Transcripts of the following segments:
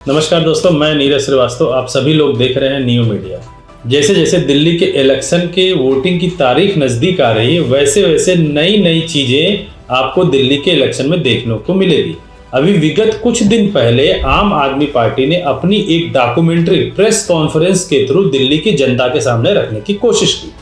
नमस्कार दोस्तों, मैं नीरज श्रीवास्तव। आप सभी लोग देख रहे हैं न्यू मीडिया। जैसे जैसे दिल्ली के इलेक्शन के वोटिंग की तारीख नज़दीक आ रही है, वैसे वैसे नई नई चीज़ें आपको दिल्ली के इलेक्शन में देखने को मिलेगी। अभी विगत कुछ दिन पहले आम आदमी पार्टी ने अपनी एक डॉक्यूमेंट्री प्रेस कॉन्फ्रेंस के थ्रू दिल्ली की जनता के सामने रखने की कोशिश की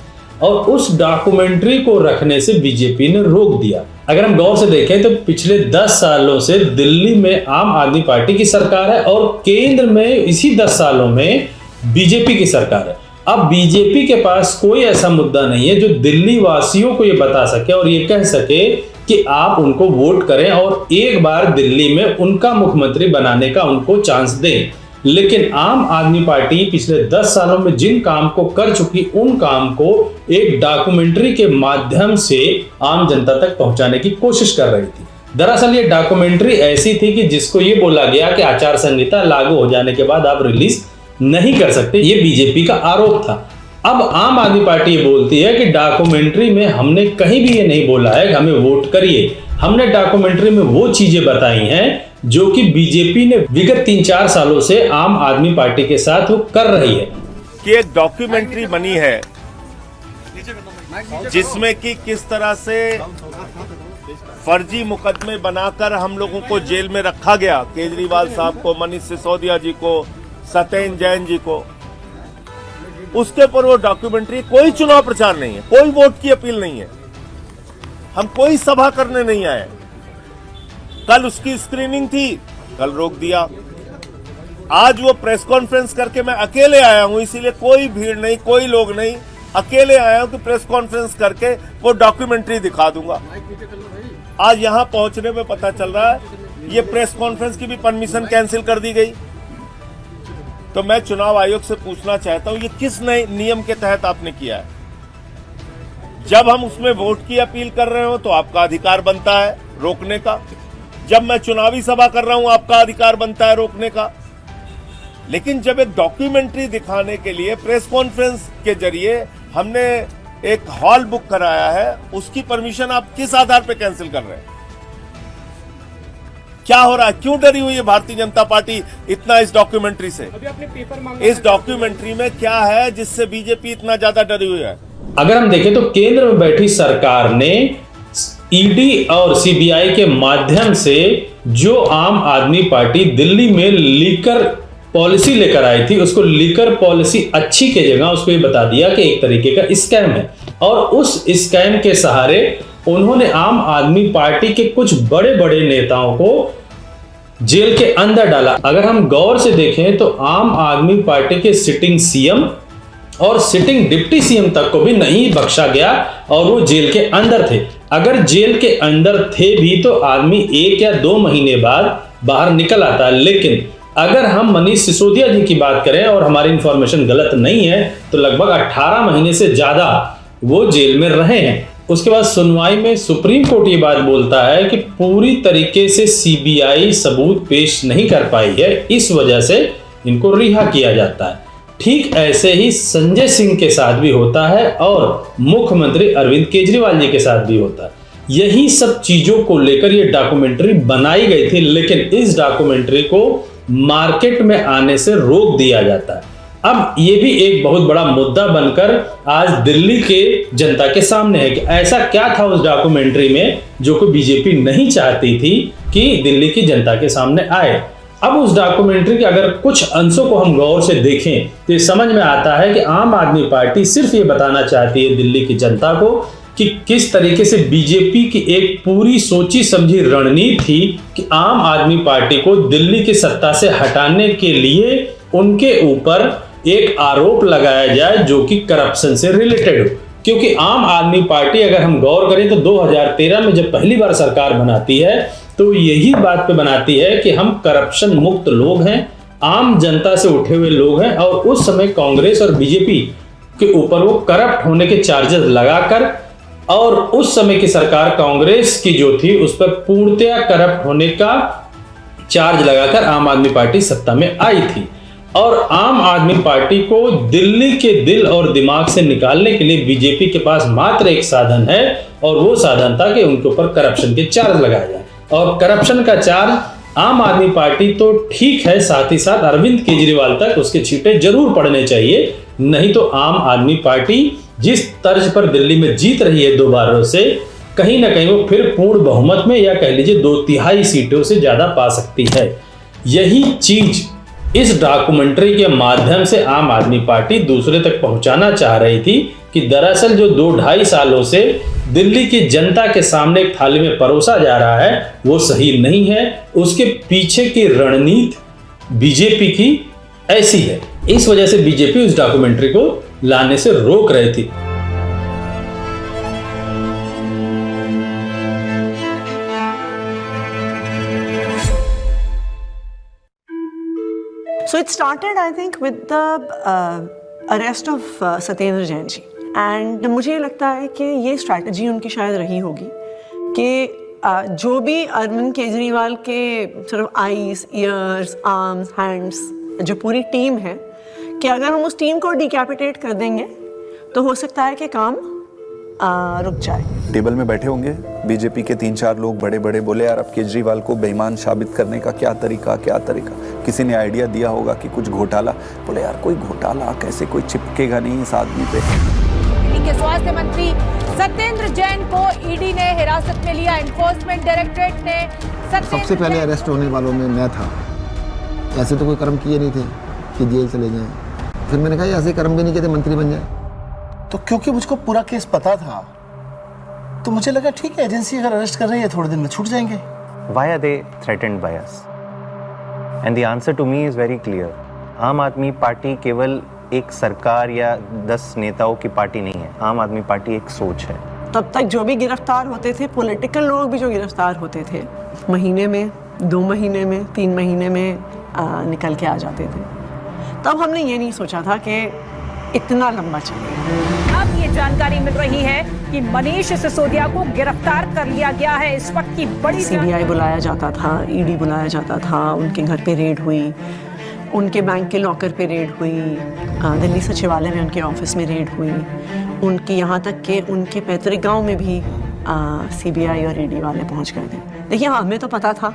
और उस डॉक्यूमेंट्री को रखने से बीजेपी ने रोक दिया। अगर हम गौर से देखें तो पिछले 10 सालों से दिल्ली में आम आदमी पार्टी की सरकार है और केंद्र में इसी 10 सालों में बीजेपी की सरकार है। अब बीजेपी के पास कोई ऐसा मुद्दा नहीं है जो दिल्ली वासियों को ये बता सके और ये कह सके कि आप उनको वोट करें और एक बार दिल्ली में उनका मुख्यमंत्री बनाने का उनको चांस दें। लेकिन आम आदमी पार्टी पिछले 10 सालों में जिन काम को कर चुकी, उन काम को एक डॉक्यूमेंट्री के माध्यम से आम जनता तक पहुंचाने की कोशिश कर रही थी। दरअसल ये डॉक्यूमेंट्री ऐसी थी कि जिसको ये बोला गया कि आचार संहिता लागू हो जाने के बाद आप रिलीज नहीं कर सकते। ये बीजेपी का आरोप था। अब आम आदमी पार्टी ये बोलती है कि डॉक्यूमेंट्री में हमने कहीं भी ये नहीं बोला है कि हमें वोट करिए। हमने डॉक्यूमेंट्री में वो चीजें बताई हैं जो कि बीजेपी ने विगत 3-4 सालों से आम आदमी पार्टी के साथ वो कर रही है। कि एक डॉक्यूमेंट्री बनी है जिसमें कि किस तरह से फर्जी मुकदमे बनाकर हम लोगों को जेल में रखा गया, केजरीवाल साहब को, मनीष सिसोदिया जी को, सत्येंद्र जैन जी को। उसके ऊपर वो डॉक्यूमेंट्री, कोई चुनाव प्रचार नहीं है, कोई वोट की अपील नहीं है, हम कोई सभा करने नहीं आए। कल उसकी स्क्रीनिंग थी, कल रोक दिया। आज वो प्रेस कॉन्फ्रेंस करके मैं अकेले आया हूं, इसीलिए कोई भीड़ नहीं, कोई लोग नहीं, अकेले आया हूं कि प्रेस कॉन्फ्रेंस करके वो डॉक्यूमेंट्री दिखा दूंगा। आज यहां पहुंचने में पता चल रहा है ये प्रेस कॉन्फ्रेंस की भी परमिशन कैंसिल कर दी गई। तो मैं चुनाव आयोग से पूछना चाहता हूं, ये किस नए नियम के तहत आपने किया है? जब हम उसमें वोट की अपील कर रहे हो तो आपका अधिकार बनता है रोकने का, जब मैं चुनावी सभा कर रहा हूं आपका अधिकार बनता है रोकने का। लेकिन जब एक डॉक्यूमेंट्री दिखाने के लिए प्रेस कॉन्फ्रेंस के जरिए हमने एक हॉल बुक कराया है, उसकी परमिशन आप किस आधार पर कैंसिल कर रहे हैं? क्या हो रहा है? क्यों डरी हुई है भारतीय जनता पार्टी इतना इस डॉक्यूमेंट्री से? अभी आपने पेपर मांगा, इस डॉक्यूमेंट्री में क्या है जिससे बीजेपी इतना ज्यादा डरी हुई है? अगर हम देखें तो केंद्र में बैठी सरकार ने ईडी और सीबीआई के माध्यम से जो आम आदमी पार्टी दिल्ली में लीकर पॉलिसी लेकर आई थी, उसको लीकर पॉलिसी अच्छी के जगह उसको ये बता दिया कि एक तरीके का स्कैम है। और उस स्कैम के सहारे उन्होंने आम आदमी पार्टी के कुछ बड़े बड़े नेताओं को जेल के अंदर डाला। अगर हम गौर से देखें तो आम आदमी पार्टी के सिटिंग सीएम और सिटिंग डिप्टी सीएम तक को भी नहीं बख्शा गया और वो जेल के अंदर थे। अगर जेल के अंदर थे भी तो आदमी 1 या 2 महीने बाद बाहर निकल आता। लेकिन अगर हम मनीष सिसोदिया जी की बात करें और हमारी इंफॉर्मेशन गलत नहीं है तो लगभग 18 महीने से ज्यादा वो जेल में रहे हैं। उसके बाद सुनवाई में सुप्रीम कोर्ट ये बात बोलता है कि पूरी तरीके से सीबीआई सबूत पेश नहीं कर पाई है, इस वजह से इनको रिहा किया जाता है। ठीक ऐसे ही संजय सिंह के साथ भी होता है और मुख्यमंत्री अरविंद केजरीवाल जी के साथ भी होता है। यही सब चीजों को लेकर ये डॉक्यूमेंट्री बनाई गई थी, लेकिन इस डॉक्यूमेंट्री को मार्केट में आने से रोक दिया जाता है। अब ये भी एक बहुत बड़ा मुद्दा बनकर आज दिल्ली के जनता के सामने है कि ऐसा क्या था उस डॉक्यूमेंट्री में जो कि बीजेपी नहीं चाहती थी कि दिल्ली की जनता के सामने आए। अब उस डॉक्यूमेंट्री के अगर कुछ अंशों को हम गौर से देखें तो ये समझ में आता है कि आम आदमी पार्टी सिर्फ ये बताना चाहती है दिल्ली की जनता को कि किस तरीके से बीजेपी की एक पूरी सोची समझी रणनीति थी कि आम आदमी पार्टी को दिल्ली की सत्ता से हटाने के लिए उनके ऊपर एक आरोप लगाया जाए जो कि करप्शन से रिलेटेड हो। क्योंकि आम आदमी पार्टी, अगर हम गौर करें तो 2013 में जब पहली बार सरकार बनाती है तो यही बात पे बनाती है कि हम करप्शन मुक्त लोग हैं, आम जनता से उठे हुए लोग हैं। और उस समय कांग्रेस और बीजेपी के ऊपर वो करप्ट होने के चार्जेस लगाकर, और उस समय की सरकार कांग्रेस की जो थी उस पर पूर्णतया करप्ट होने का चार्ज लगाकर आम आदमी पार्टी सत्ता में आई थी। और आम आदमी पार्टी को दिल्ली के दिल और दिमाग से निकालने के लिए बीजेपी के पास मात्र एक साधन है और वो साधन था कि उनके ऊपर करप्शन के चार्ज लगाए जाए। और करप्शन का चार्ज आम आदमी पार्टी तो ठीक है, साथ ही साथ अरविंद केजरीवाल तक उसके छींटे जरूर पड़ने चाहिए, नहीं तो आम आदमी पार्टी जिस तर्ज पर दिल्ली में जीत रही है 2 बारों से, कहीं ना कहीं वो फिर पूर्ण बहुमत में या कह लीजिए 2/3 सीटों से ज्यादा पा सकती है। यही चीज इस डॉक्यूमेंट्री के माध्यम से आम आदमी पार्टी दूसरे तक पहुंचाना चाह रही थी कि दरअसल जो 2-2.5 सालों से दिल्ली की जनता के सामने एक थाली में परोसा जा रहा है वो सही नहीं है। उसके पीछे की रणनीति बीजेपी की ऐसी है, इस वजह से बीजेपी उस डॉक्यूमेंट्री को लाने से रोक रही थी। So it started, I think, with the arrest of Satyendra Jain ji, and मुझे ये लगता है कि ये स्ट्रैटेजी उनकी शायद रही होगी कि जो भी अरविंद केजरीवाल के सिर्फ आईज, ईयर्स, आर्म्स, हैंड्स, जो पूरी टीम है, कि अगर हम उस टीम को डिकैपिटेट कर देंगे तो हो सकता है कि काम रुक जाए। टेबल में बैठे होंगे बीजेपी के 3-4 लोग बड़े बड़े, बोले यार अब केजरीवाल को बेईमान साबित करने का क्या तरीका। किसी ने आइडिया दिया होगा कि कुछ घोटाला, बोले यार कोई घोटाला कैसे, कोई चिपकेगा नहीं इस आदमी पे। दिल्ली के स्वास्थ्य मंत्री सत्येंद्र जैन को ईडी ने हिरासत में लिया। एनफोर्समेंट डायरेक्टरेट ने सबसे पहले अरेस्ट होने वालों में मैं था। ऐसे तो कोई कर्म किए नहीं थे कि जेल चले जाएं। फिर मैंने कहा ऐसे कर्म भी नहीं किए थे मंत्री बन जाए। तो क्योंकि मुझको पूरा केस पता था तो मुझे लगा ठीक है, एजेंसी अगर अरेस्ट कर रही है थोड़े दिन में छूट जाएंगे। Why are they threatened by us? And the answer to me is very clear. आम आदमी पार्टी केवल एक सरकार या 10 नेताओं की पार्टी नहीं है। आम आदमी पार्टी एक सोच है। तब तक जो भी गिरफ्तार होते थे, पॉलिटिकल लोग भी जो गिरफ्तार होते थे, महीने में, 2 महीने में, 3 महीने में निकल के आ जाते थे। तब हमने ये नहीं सोचा था कि इतना लंबा चलेगा। अब ये जानकारी मिल रही है कि मनीष सिसोदिया को गिरफ्तार कर लिया गया है। इस वक्त की बड़ी सीबीआई बुलाया जाता था, ईडी बुलाया जाता था, उनके घर पे रेड हुई, उनके बैंक के लॉकर पे रेड हुई, दिल्ली सचिवालय में उनके ऑफिस में रेड हुई, उनकी यहाँ तक कि उनके पैतृक गांव में भी सीबीआई और ईडी वाले पहुँच गए थे। देखिए, हमें तो पता था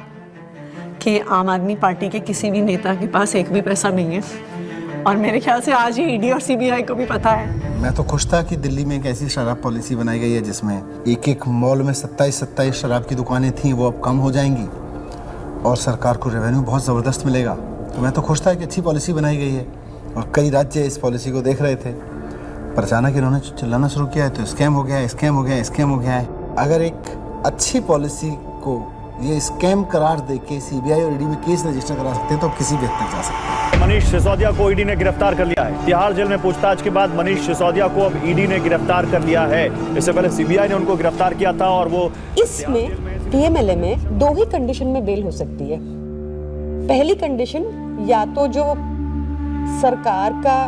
कि आम आदमी पार्टी के किसी भी नेता के पास एक भी पैसा नहीं है, और मेरे ख्याल से आज ही ईडी और सीबीआई को भी पता है। मैं तो खुश था कि दिल्ली में एक ऐसी शराब पॉलिसी बनाई गई है जिसमें एक मॉल में 27 शराब की दुकानें थीं, वो अब कम हो जाएंगी और सरकार को रेवेन्यू बहुत ज़बरदस्त मिलेगा। तो मैं तो खुश था कि अच्छी पॉलिसी बनाई गई है और कई राज्य इस पॉलिसी को देख रहे थे, पर अचानक इन्होंने चिल्लाना शुरू किया है तो स्कैम हो गया है। अगर एक अच्छी पॉलिसी को ये स्कैम करार दे के सीबीआई और ईडी में केस रजिस्टर करा सकते हैं तो किसी भी हद तक जा सकते हैं। मनीष सिसोदिया को ईडी ने गिरफ्तार कर लिया है। तिहाड़ जेल में पूछताछ के बाद मनीष सिसोदिया को अब ईडी ने गिरफ्तार कर लिया है। इससे पहले सीबीआई ने उनको गिरफ्तार किया था और वो इसमें पीएमएलए में 2 ही कंडीशन में बेल हो सकती है। पहली कंडीशन, या तो जो सरकार का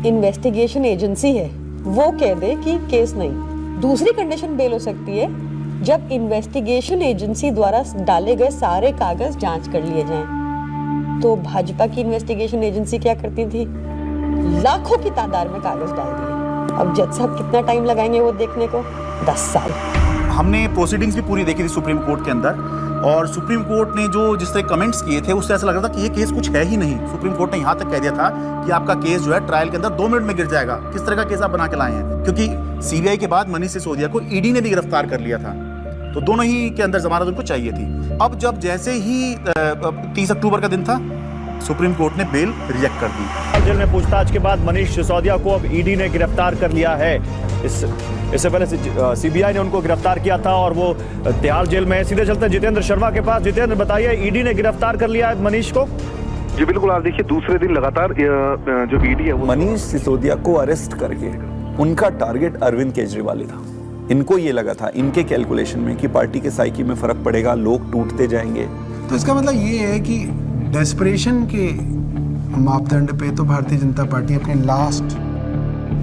इन्वेस्टिगेशन एजेंसी है वो कह दे कि केस नहीं। दूसरी कंडीशन बेल हो सकती है जब इन्वेस्टिगेशन एजेंसी द्वारा डाले गए सारे कागज जांच कर लिए जाएं। तो भाजपा की इन्वेस्टिगेशन एजेंसी क्या करती थी, लाखों की तादाद में कागज डाल दिए। अब जज साहब कितना टाइम लगाएंगे वो देखने को, 10 साल। हमने प्रोसीडिंग्स भी पूरी देखी थी सुप्रीम कोर्ट के अंदर, और सुप्रीम कोर्ट ने जो जिस तरह कमेंट्स किए थे उससे ऐसा लग रहा था कि ये केस कुछ है ही नहीं। सुप्रीम कोर्ट ने यहाँ तक कह दिया था कि आपका केस जो है ट्रायल के अंदर 2 मिनट में गिर जाएगा। किस तरह का केस आप बना के लाए हैं, क्योंकि सीबीआई के बाद मनीष सिसोदिया को ईडी ने भी गिरफ्तार कर लिया था, तो दोनों ही के अंदर जमानत उनको चाहिए थी। अब जब जैसे ही 30 अक्टूबर का दिन था, सुप्रीम कोर्ट ने बेल रिजेक्ट कर दी। जेल में पूछताछ के बाद मनीष सिसोदिया को अब ईडी ने गिरफ्तार कर लिया है। इससे पहले सीबीआई ने उनको गिरफ्तार किया था और वो तिहाड़ जेल में। सीधे चलते हैं जितेंद्र शर्मा के पास। जितेंद्र, बताइए, ईडी ने गिरफ्तार कर लिया है मनीष को? जी बिल्कुल, आप देखिए दूसरे दिन लगातार जो ईडी है वो मनीष सिसोदिया को अरेस्ट करके उनका टारगेट अरविंद केजरीवाल था। इनको ये लगा था, इनके कैलकुलेशन में, कि पार्टी के साइकी में फर्क पड़ेगा, लोग टूटते जाएंगे। तो इसका मतलब ये है कि डेस्परेशन के मापदंड पे तो भारतीय जनता पार्टी अपने लास्ट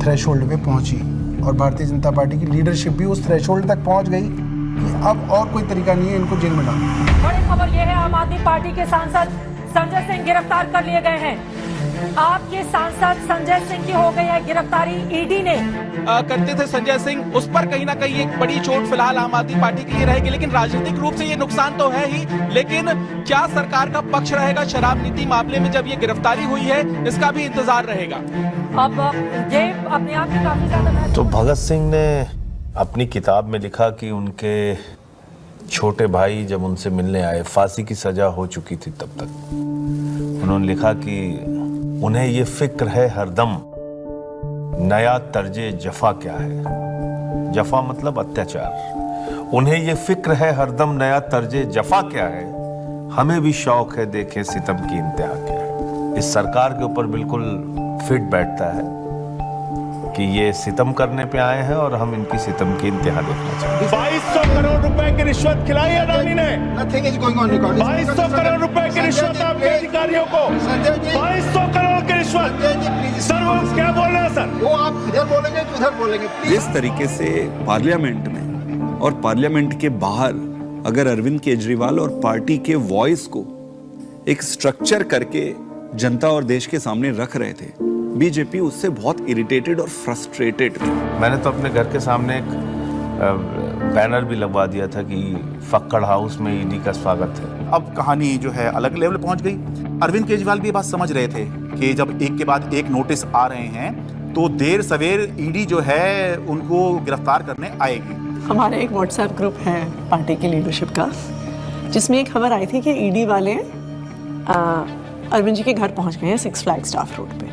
थ्रेशोल्ड पे पहुंची, और भारतीय जनता पार्टी की लीडरशिप भी उस थ्रेशोल्ड तक पहुंच गई कि अब और कोई तरीका नहीं है इनको जेल में डालने। बड़ी खबर यह है, आम आदमी पार्टी के सांसद संजय सिंह गिरफ्तार कर लिए गए हैं। आपके सांसद संजय सिंह की हो गई है गिरफ्तारी। ईडी ने करते थे संजय सिंह, उस पर कहीं ना कहीं एक बड़ी चोट फिलहाल आम आदमी पार्टी के लिए रहेगी, लेकिन राजनीतिक रूप से ये नुकसान तो है ही। लेकिन क्या सरकार का पक्ष रहेगा शराब नीति मामले में जब ये गिरफ्तारी हुई है, इसका भी इंतजार रहेगा। अब ये अपने आप में काफी ज्यादा तो भगत सिंह ने अपनी किताब में लिखा कि उनके छोटे भाई जब उनसे मिलने आए, फांसी की सजा हो चुकी थी तब तक, उन्होंने लिखा कि उन्हें ये फिक्र है हरदम नया तर्जे जफा क्या है। जफा मतलब अत्याचार। उन्हें ये फिक्र है हरदम नया तर्जे जफा क्या है। हमें भी शौक है देखें सितम की इंतहा क्या है। इस सरकार के ऊपर बिल्कुल फिट बैठता है कि ये सितम करने पे आए हैं और हम इनकी सितम की इंतहा देखना चाहते हैं। 2200 करोड़ रुपए की रिश्वत खिलाई अडानी ने। 2200 करोड़ रुपए की रिश्वत आपके अधिकारियों को। 2200 करोड़ की रिश्वत। सर वो क्या बोल रहे हैं सर? वो आप इधर बोलेंगे तो उधर बोलेंगे। जिस तरीके से पार्लियामेंट में और पार्लियामेंट के बाहर अगर अरविंद केजरीवाल और पार्टी के वॉइस को एक स्ट्रक्चर करके जनता और देश के सामने रख रहे थे, बीजेपी उससे बहुत इरिटेटेड और फ्रस्ट्रेटेड थी। मैंने तो अपने घर के सामने एक बैनर भी लगवा दिया था कि फक्कड़ हाउस में ईडी का स्वागत है। अब कहानी जो है अलग लेवल पहुंच गई। अरविंद केजरीवाल भी ये बात समझ रहे थे कि जब एक के बाद एक नोटिस आ रहे हैं तो देर सवेर ईडी जो है उनको गिरफ्तार करने आएगी। हमारा एक व्हाट्सएप ग्रुप है पार्टी की लीडरशिप का, जिसमें एक खबर आई थी कि ईडी वाले अरविंद जी के घर पहुंच गए हैं 6 फ्लैग स्टाफ रोड पे।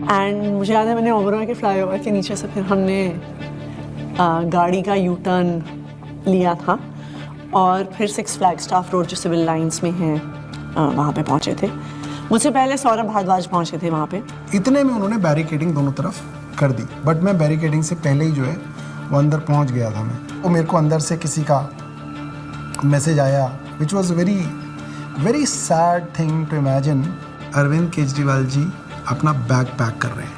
एंड मुझे याद है मैंने ओबरॉय के फ्लाईओवर के नीचे से फिर हमने गाड़ी का यू टर्न लिया था और फिर 6 फ्लैग स्टाफ रोड जो सिविल लाइंस में है वहाँ पे पहुँचे थे। मुझसे पहले सौरभ भारद्वाज पहुँचे थे वहाँ पे। इतने में उन्होंने बैरिकेडिंग दोनों तरफ कर दी, बट मैं बैरिकेडिंग से पहले ही जो है वो अंदर पहुँच गया था। मैं वो मेरे को अंदर से किसी का मैसेज आया which was very sad thing to imagine. Arvind Kejriwal ji अपना बैग पैक कर रहे हैं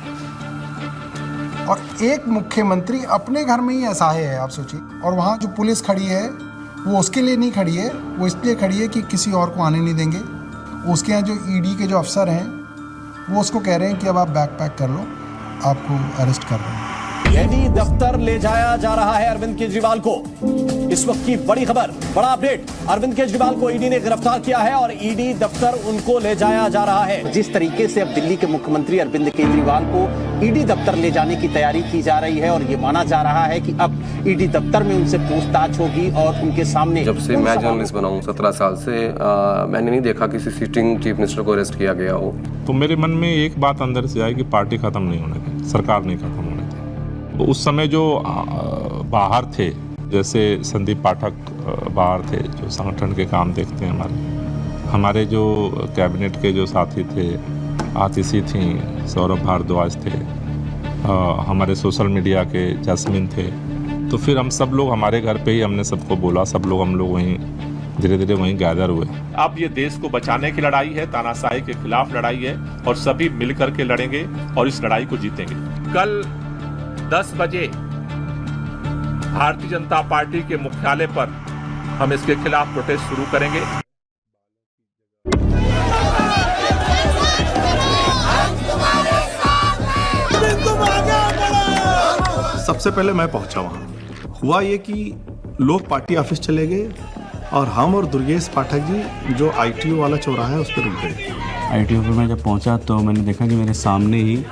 और एक मुख्यमंत्री अपने घर में ही असहाय है, आप सोचिए। और वहाँ जो पुलिस खड़ी है वो उसके लिए नहीं खड़ी है, वो इसलिए खड़ी है कि किसी और को आने नहीं देंगे। उसके यहाँ जो ईडी के जो अफसर हैं वो उसको कह रहे हैं कि अब आप बैग पैक कर लो, आपको अरेस्ट कर रहे हैं। ईडी दफ्तर ले जाया जा रहा है अरविंद केजरीवाल को। इस वक्त की बड़ी खबर, बड़ा अपडेट, अरविंद केजरीवाल को ईडी ने गिरफ्तार किया है और ईडी दफ्तर उनको ले जाया जा रहा है। जिस तरीके से अब दिल्ली के मुख्यमंत्री अरविंद केजरीवाल को ईडी दफ्तर ले जाने की तैयारी की जा रही है और ये माना जा रहा है कि अब ईडी दफ्तर में उनसे पूछताछ होगी और उनके सामने। जब से मैं जर्नलिस्ट बना हूँ 17 साल से, मैंने नहीं देखा किसी सिटिंग चीफ मिनिस्टर को अरेस्ट किया गया हो। तो मेरे मन में एक बात अंदर से आई कि पार्टी खत्म नहीं होने दी, सरकार नहीं खत्म होने दी। तो उस समय जो बाहर थे, जैसे संदीप पाठक बाहर थे जो संगठन के काम देखते हैं, हमारे जो कैबिनेट के जो साथी थे, आतिशी थी, सौरभ भारद्वाज थे, हमारे सोशल मीडिया के जैस्मिन थे। तो फिर हम सब लोग हमारे घर पे ही हमने सबको बोला, सब लोग हम लोग वहीं धीरे धीरे वहीं गैदर हुए। अब ये देश को बचाने की लड़ाई है, तानाशाही के खिलाफ लड़ाई है और सभी मिलकर के लड़ेंगे और इस लड़ाई को जीतेंगे। कल 10 बजे भारतीय जनता पार्टी के मुख्यालय पर हम इसके खिलाफ प्रोटेस्ट शुरू करेंगे। सबसे पहले मैं पहुंचा वहां। हुआ ये कि लोग पार्टी ऑफिस चले गए और हम और दुर्गेश पाठक जी जो आईटीओ वाला चौराहा है उस पर रुक गए। आईटीओ पर मैं जब पहुंचा तो मैंने देखा कि मेरे सामने ही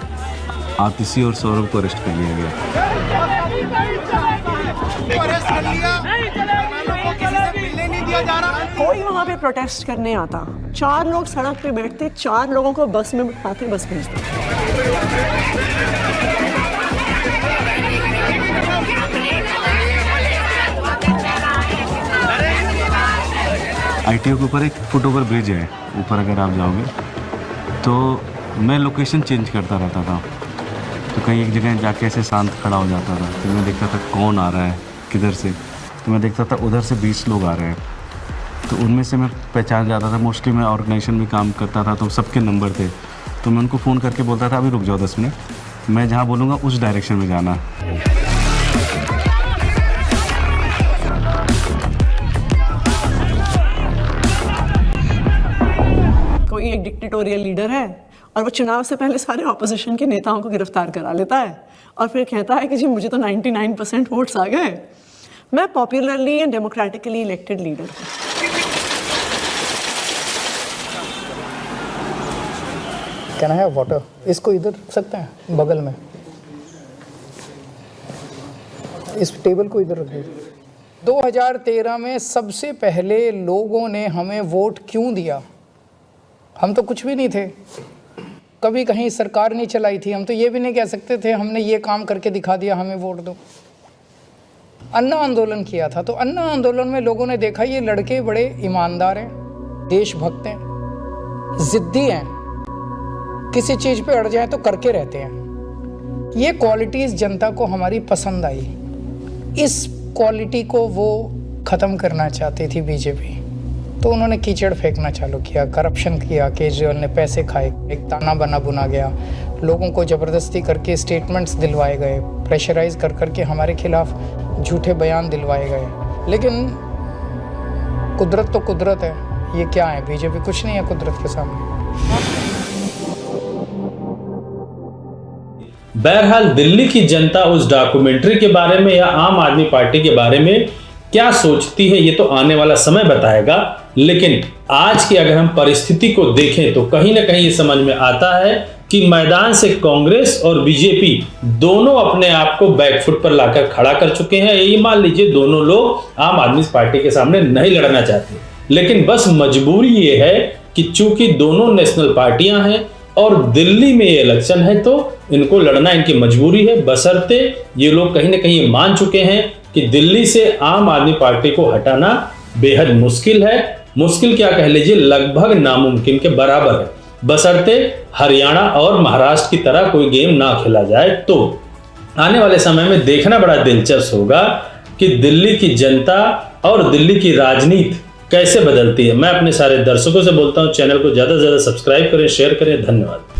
आतिशी और सौरभ को अरेस्ट कर लिया गया। कोई वहाँ पे प्रोटेस्ट करने आता, 4 लोग सड़क पे बैठते, 4 लोगों को बस में बिठाते, बस भेजते। आईटीओ के ऊपर एक फुट ओवर ब्रिज है, ऊपर अगर आप जाओगे तो मैं लोकेशन चेंज करता रहता था। तो कहीं एक जगह जाके ऐसे शांत खड़ा हो जाता था, तो मैं देखता था कौन आ रहा है किधर से। तो मैं देखता था उधर से 20 लोग आ रहे हैं, तो उनमें से मैं पहचान जाता था। मोस्टली मैं ऑर्गेनाइजेशन में काम करता था तो सबके नंबर थे, तो मैं उनको फ़ोन करके बोलता था अभी रुक जाओ 10 मिनट, मैं जहाँ बोलूँगा उस डायरेक्शन में जाना। कोई एक डिक्टेटोरियल लीडर है, और वो चुनाव से पहले सारे ऑपोजिशन के नेताओं को गिरफ्तार करा लेता है और फिर कहता है कि जी मुझे तो 99% वोट्स आ गए, मैं popularly and democratically elected leader हूँ। Can I have water? इसको इधर रख सकते हैं बगल में, इस टेबल को इधर रख दीजिए। 2013 में सबसे पहले लोगों ने हमें वोट क्यों दिया? हम तो कुछ भी नहीं थे, कभी कहीं सरकार नहीं चलाई थी, हम तो ये भी नहीं कह सकते थे हमने ये काम करके दिखा दिया हमें वोट दो। अन्ना आंदोलन किया था, तो अन्ना आंदोलन में लोगों ने देखा ये लड़के बड़े ईमानदार हैं, देशभक्त हैं, जिद्दी हैं, किसी चीज़ पे अड़ जाए तो करके रहते हैं। ये क्वालिटीज़ जनता को हमारी पसंद आई। इस क्वालिटी को वो ख़त्म करना चाहती थी बीजेपी, तो उन्होंने कीचड़ फेंकना चालू किया, करप्शन किया, केजरीवाल ने पैसे खाए, एक ताना बना बुना गया, लोगों को ज़बरदस्ती करके स्टेटमेंट्स दिलवाए गए, प्रेशराइज कर करके हमारे खिलाफ झूठे बयान दिलवाए गए। लेकिन कुदरत तो कुदरत है, ये क्या है, बीजेपी कुछ नहीं है कुदरत के सामने। बहरहाल दिल्ली की जनता उस डॉक्यूमेंट्री के बारे में या आम आदमी पार्टी के बारे में क्या सोचती है ये तो आने वाला समय बताएगा, लेकिन आज की अगर हम परिस्थिति को देखें तो कहीं ना कहीं ये समझ में आता है कि मैदान से कांग्रेस और बीजेपी दोनों अपने आप को बैकफुट पर लाकर खड़ा कर चुके हैं। यही मान लीजिए दोनों लोग आम आदमी पार्टी के सामने नहीं लड़ना चाहते, लेकिन बस मजबूरी ये है कि चूंकि दोनों नेशनल पार्टियां हैं और दिल्ली में ये इलेक्शन है तो इनको लड़ना इनकी मजबूरी है, बशर्ते ये लोग कहीं ना कहीं मान चुके हैं कि दिल्ली से आम आदमी पार्टी को हटाना बेहद मुश्किल है। मुश्किल क्या कह लीजिए, लगभग नामुमकिन के बराबर है, बशर्ते हरियाणा और महाराष्ट्र की तरह कोई गेम ना खेला जाए। तो आने वाले समय में देखना बड़ा दिलचस्प होगा कि दिल्ली की जनता और दिल्ली की राजनीति कैसे बदलती है। मैं अपने सारे दर्शकों से बोलता हूं, चैनल को ज़्यादा से ज़्यादा सब्सक्राइब करें, शेयर करें। धन्यवाद।